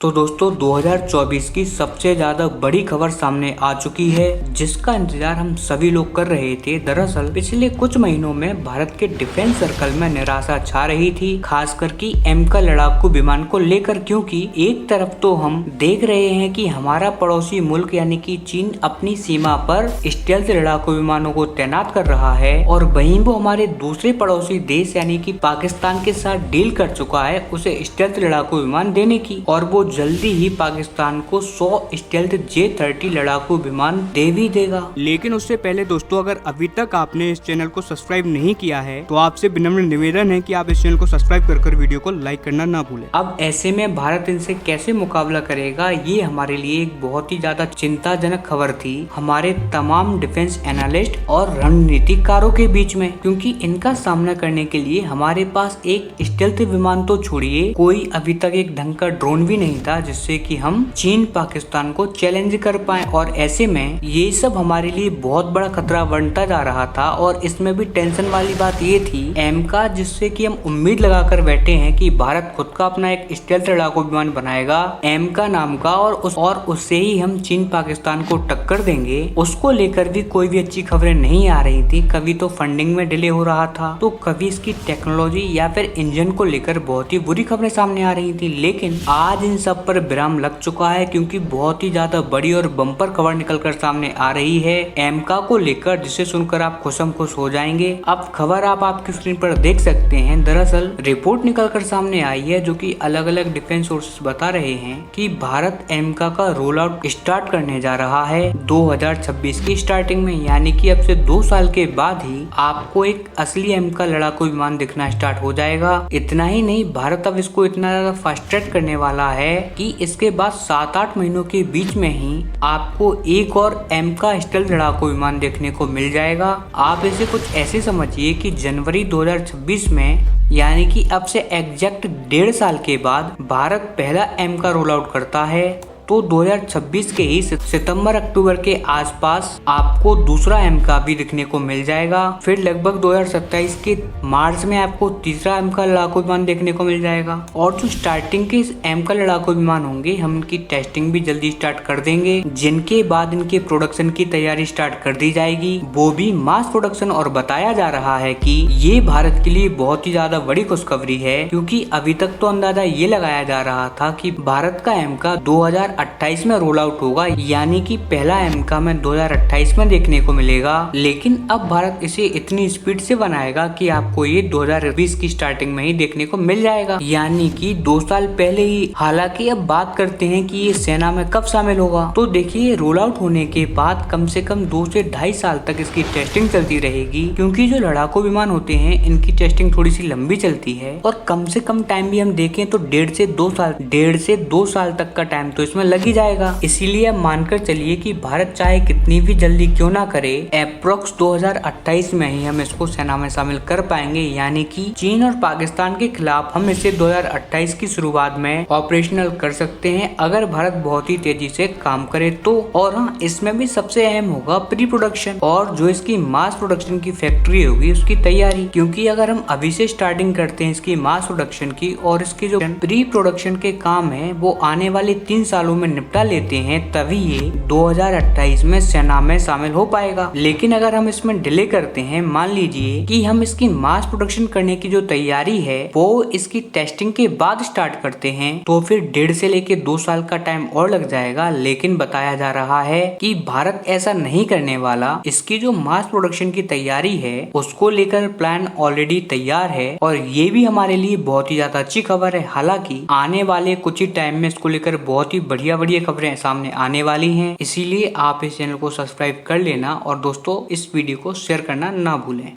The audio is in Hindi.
तो दोस्तों 2024 की सबसे ज्यादा बड़ी खबर सामने आ चुकी है, जिसका इंतजार हम सभी लोग कर रहे थे। दरअसल पिछले कुछ महीनों में भारत के डिफेंस सर्कल में निराशा छा रही थी, खासकर कि एमका लड़ाकू विमान को लेकर, क्योंकि एक तरफ तो हम देख रहे हैं कि हमारा पड़ोसी मुल्क यानी कि चीन अपनी सीमा पर स्टेल्थ लड़ाकू विमानों को तैनात कर रहा है, और वहीं वो हमारे दूसरे पड़ोसी देश यानी कि पाकिस्तान के साथ डील कर चुका है उसे स्टेल्थ लड़ाकू विमान देने की, और वो जल्दी ही पाकिस्तान को 100 स्टेल्थ J-30 लड़ाकू विमान दे भी देगा। लेकिन उससे पहले दोस्तों, अगर अभी तक आपने इस चैनल को सब्सक्राइब नहीं किया है तो आपसे विनम्र निवेदन है कि आप इस चैनल को सब्सक्राइब कर वीडियो को लाइक करना ना भूलें। अब ऐसे में भारत इनसे कैसे मुकाबला करेगा, ये हमारे लिए एक बहुत ही ज्यादा चिंताजनक खबर थी हमारे तमाम डिफेंस एनालिस्ट और रणनीतिकारों के बीच में, क्योंकि इनका सामना करने के लिए हमारे पास एक स्टेल्थ विमान तो छोड़िए, कोई अभी तक एक ढंग का ड्रोन भी नहीं था जिससे कि हम चीन पाकिस्तान को चैलेंज कर पाए। और ऐसे में ये सब हमारे लिए बहुत बड़ा खतरा बनता जा रहा था। और इसमें भी टेंशन वाली बात ये थी एमका, जिससे कि हम उम्मीद लगाकर बैठे हैं कि भारत खुद का अपना एक स्टेल्थ लड़ाकू विमान बनाएगा एमका नाम का, और उससे ही हम चीन पाकिस्तान को टक्कर देंगे। उसको लेकर भी कोई भी अच्छी खबरें नहीं आ रही थी। कभी तो फंडिंग में डिले हो रहा था, तो कभी इसकी टेक्नोलॉजी या फिर इंजन को लेकर बहुत ही बुरी खबरें सामने आ रही थी। लेकिन आज इन सब पर विराम लग चुका है, क्योंकि बहुत ही ज्यादा बड़ी और बम्पर खबर निकलकर सामने आ रही है एमका को लेकर, जिसे सुनकर आप खुशम खुश हो जाएंगे। अब खबर आप आपकी स्क्रीन पर देख सकते हैं। दरअसल रिपोर्ट निकलकर सामने आई है जो कि अलग अलग डिफेंस सोर्सेस बता रहे हैं कि भारत एमका का रोल आउट स्टार्ट करने जा रहा है 2026 की स्टार्टिंग में, यानी कि अब से 2 साल के बाद ही आपको एक असली एमका लड़ाकू विमान दिखना स्टार्ट हो जाएगा। इतना ही नहीं, भारत अब इसको इतना ज्यादा फास्ट ट्रैक करने वाला है कि इसके बाद 7-8 महीनों के बीच में ही आपको एक और एमका स्टेल्थ लड़ाकू विमान देखने को मिल जाएगा। आप इसे कुछ ऐसे समझिए कि जनवरी 2026 में, यानी कि अब से एग्जैक्ट 1.5 साल के बाद भारत पहला एमका रोल आउट करता है, तो 2026 के ही सितंबर अक्टूबर के आसपास आपको दूसरा एमका भी दिखने को मिल जाएगा। फिर लगभग 2027 के मार्च में आपको तीसरा एमका लड़ाकू विमान देखने को मिल जाएगा। और जो स्टार्टिंग के एमका लड़ाकू विमान होंगे, हम इनकी टेस्टिंग भी जल्दी स्टार्ट कर देंगे, जिनके बाद इनके प्रोडक्शन की तैयारी स्टार्ट कर दी जाएगी, वो भी मास प्रोडक्शन। और बताया जा रहा है कि ये भारत के लिए बहुत ही ज्यादा बड़ी खुशखबरी है, क्योंकि अभी तक तो अंदाजा ये लगाया जा रहा था कि भारत का एमका 2028 में रोल आउट होगा, यानी कि पहला एमका में 2028 में देखने को मिलेगा। लेकिन अब भारत इसे इतनी स्पीड से बनाएगा कि आपको ये 2020 की स्टार्टिंग में ही देखने को मिल जाएगा, यानी कि 2 साल पहले ही। हालांकि अब बात करते हैं कि ये सेना में कब शामिल होगा, तो देखिए रोल आउट होने के बाद कम से कम 2 से 2.5 साल तक इसकी टेस्टिंग चलती रहेगी, क्योंकि जो लड़ाकू विमान होते हैं इनकी टेस्टिंग थोड़ी सी लंबी चलती है, और कम से कम टाइम भी हम देखें तो 1.5 से 2 साल तक का टाइम तो इसमें लग ही जाएगा। इसीलिए अब मानकर चलिए कि भारत चाहे कितनी भी जल्दी क्यों ना करे, अप्रोक्स 2028 में ही हम इसको सेना में शामिल कर पाएंगे, यानी कि चीन और पाकिस्तान के खिलाफ हम इसे 2028 की शुरुआत में ऑपरेशनल कर सकते हैं, अगर भारत बहुत ही तेजी से काम करे तो। और हाँ, इसमें भी सबसे अहम होगा प्री प्रोडक्शन, और जो इसकी मास प्रोडक्शन की फैक्ट्री होगी उसकी तैयारी, क्योंकि अगर हम अभी से स्टार्टिंग करते हैं इसकी मास प्रोडक्शन की, और इसकी जो प्री प्रोडक्शन के काम है वो आने वाले 3 सालों में निपटा लेते हैं, तभी ये 2028 में सेना में शामिल हो पाएगा। लेकिन अगर हम इसमें डिले करते हैं, मान लीजिए कि हम इसकी मास प्रोडक्शन करने की जो तैयारी है वो इसकी टेस्टिंग के बाद स्टार्ट करते हैं, तो फिर 1.5 से लेके 2 साल का टाइम और लग जाएगा। लेकिन बताया जा रहा है कि भारत ऐसा नहीं करने वाला, इसकी जो मास प्रोडक्शन की तैयारी है उसको लेकर प्लान ऑलरेडी तैयार है, और ये भी हमारे लिए बहुत ही ज्यादा अच्छी खबर है। हालांकि आने वाले कुछ ही टाइम में इसको लेकर बहुत ही बढ़िया खबरें सामने आने वाली हैं, इसीलिए आप इस चैनल को सब्सक्राइब कर लेना, और दोस्तों इस वीडियो को शेयर करना ना भूलें।